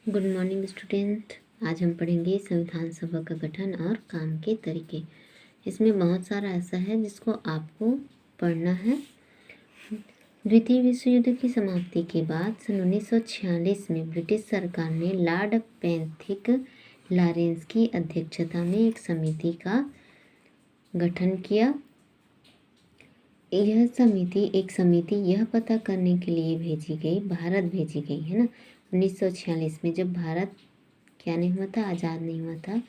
Good morning student. आज हम पढ़ेंगे संविधान सभा का गठन और काम के तरीके। इसमें बहुत सारा ऐसा है जिसको आपको पढ़ना है। द्वितीय विश्व युद्ध की समाप्ति के बाद सन 1946 में ब्रिटिश सरकार ने लॉर्ड पैथिक लॉरेंस की अध्यक्षता में एक समिति का गठन किया। यह समिति यह पता करने के लिए भारत भेजी गई है ना। 1946 में जब भारत क्या नहीं हुआ था, आज़ाद नहीं हुआ था,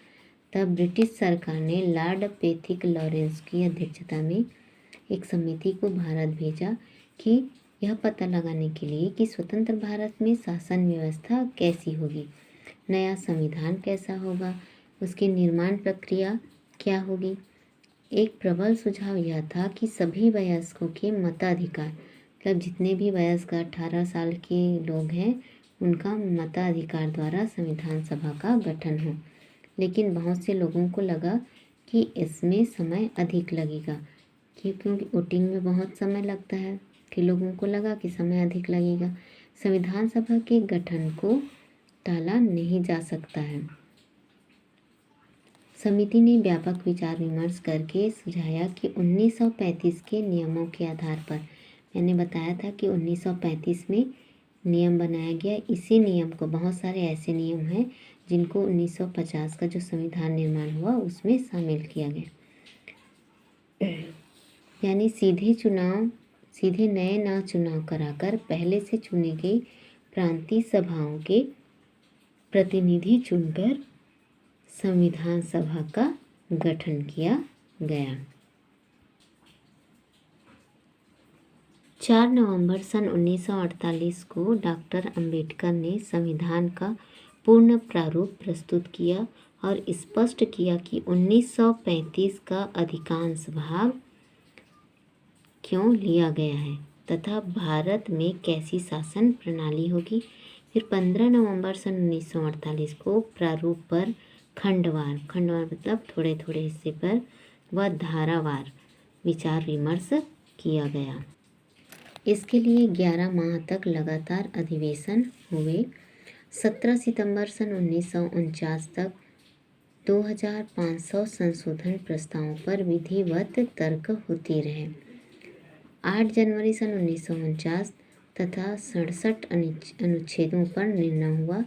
तब ब्रिटिश सरकार ने लॉर्ड पैथिक लॉरेंस की अध्यक्षता में एक समिति को भारत भेजा कि यह पता लगाने के लिए कि स्वतंत्र भारत में शासन व्यवस्था कैसी होगी, नया संविधान कैसा होगा, उसकी निर्माण प्रक्रिया क्या होगी। एक प्रबल सुझाव यह था कि सभी वयस्कों के मताधिकार, मतलब जितने भी वयस्क 18 साल के लोग हैं उनका मताधिकार द्वारा संविधान सभा का गठन हो। लेकिन बहुत से लोगों को लगा कि इसमें समय अधिक लगेगा, क्योंकि वोटिंग में बहुत समय लगता है। कि लोगों को लगा कि समय अधिक लगेगा, संविधान सभा के गठन को टाला नहीं जा सकता है। समिति ने व्यापक विचार विमर्श करके सुझाया कि 1935 के नियमों के आधार पर, मैंने बताया था कि 1935 में नियम बनाया गया। इसी नियम को, बहुत सारे ऐसे नियम हैं जिनको 1950 का जो संविधान निर्माण हुआ उसमें शामिल किया गया। यानी सीधे नए चुनाव कराकर पहले से चुनी गई प्रांतीय सभाओं के प्रतिनिधि चुनकर संविधान सभा का गठन किया गया। 4 नवंबर सन 1948 को डॉक्टर अंबेडकर ने संविधान का पूर्ण प्रारूप प्रस्तुत किया और स्पष्ट किया कि 1935 का अधिकांश भाग क्यों लिया गया है तथा भारत में कैसी शासन प्रणाली होगी। फिर 15 नवंबर सन 1948 को प्रारूप पर खंडवार मतलब थोड़े थोड़े हिस्से पर व धारावार विचार विमर्श किया गया। इसके लिए 11 माह तक लगातार अधिवेशन हुए। 17 सितंबर सन 1949 तक 2500 संशोधन प्रस्तावों पर विधिवत तर्क होते रहे। 8 जनवरी सन 1949 तथा 67 अनुच्छेदों पर निर्णय हुआ।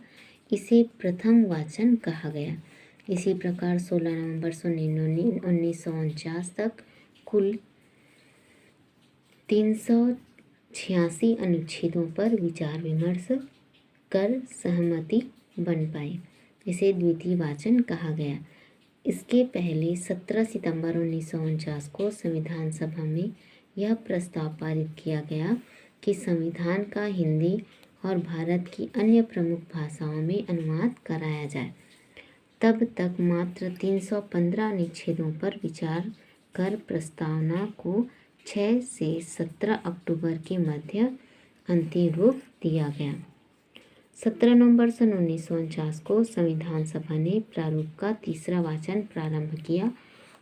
इसे प्रथम वाचन कहा गया। इसी प्रकार 16 नवंबर सन 1949 तक कुल 386 अनुच्छेदों पर विचार विमर्श कर सहमति बन पाई। इसे द्वितीय वाचन कहा गया। इसके पहले 17 सितंबर 1949 को संविधान सभा में यह प्रस्ताव पारित किया गया कि संविधान का हिंदी और भारत की अन्य प्रमुख भाषाओं में अनुवाद कराया जाए। तब तक मात्र 315 अनुच्छेदों पर विचार कर प्रस्तावना को 6 से 17 अक्टूबर के मध्य अंतिम रूप दिया गया। 17 नवंबर सन 1949 को संविधान सभा ने प्रारूप का तीसरा वाचन प्रारंभ किया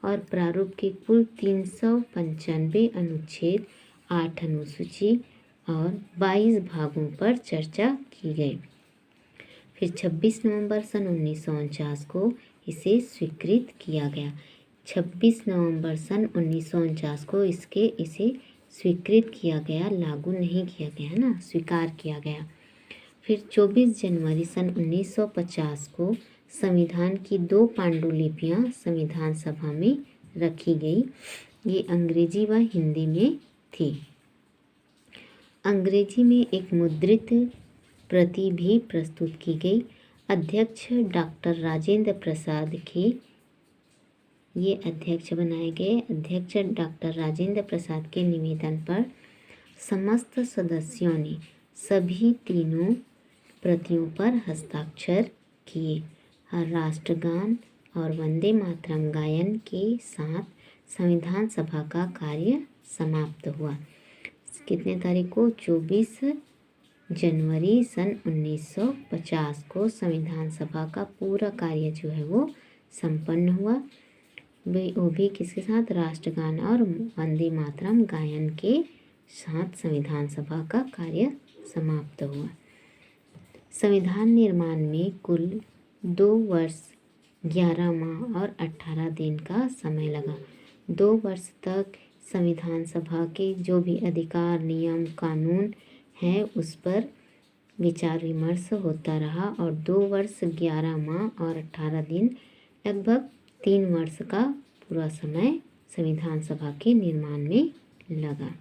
और प्रारूप के कुल 395 अनुच्छेद, 8 अनुसूची और 22 भागों पर चर्चा की गई। फिर 26 नवंबर सन 1949 को इसे स्वीकृत किया गया। 26 नवंबर सन 1949 को इसे स्वीकृत किया गया, लागू नहीं किया गया ना, स्वीकार किया गया। फिर 24 जनवरी सन 1950 को संविधान की 2 पांडुलिपियां संविधान सभा में रखी गई। ये अंग्रेजी व हिंदी में थी। अंग्रेजी में एक मुद्रित प्रति भी प्रस्तुत की गई। अध्यक्ष डॉक्टर राजेंद्र प्रसाद के ये अध्यक्ष बनाए गए। अध्यक्ष डॉक्टर राजेंद्र प्रसाद के निवेदन पर समस्त सदस्यों ने सभी तीनों प्रतियों पर हस्ताक्षर किए और राष्ट्रगान और वंदे मातरम गायन के साथ संविधान सभा का कार्य समाप्त हुआ। कितने तारीख को? 24 जनवरी सन 1950 को संविधान सभा का पूरा कार्य जो है वो संपन्न हुआ। वो भी किसके साथ? राष्ट्रगान और वंदे मातरम गायन के साथ संविधान सभा का कार्य समाप्त हुआ। संविधान निर्माण में कुल 2 वर्ष 11 माह और 18 दिन का समय लगा। 2 वर्ष तक संविधान सभा के जो भी अधिकार, नियम, कानून हैं उस पर विचार विमर्श होता रहा और 2 वर्ष 11 माह और 18 दिन लगभग 3 वर्ष का पूरा समय संविधान सभा के निर्माण में लगा।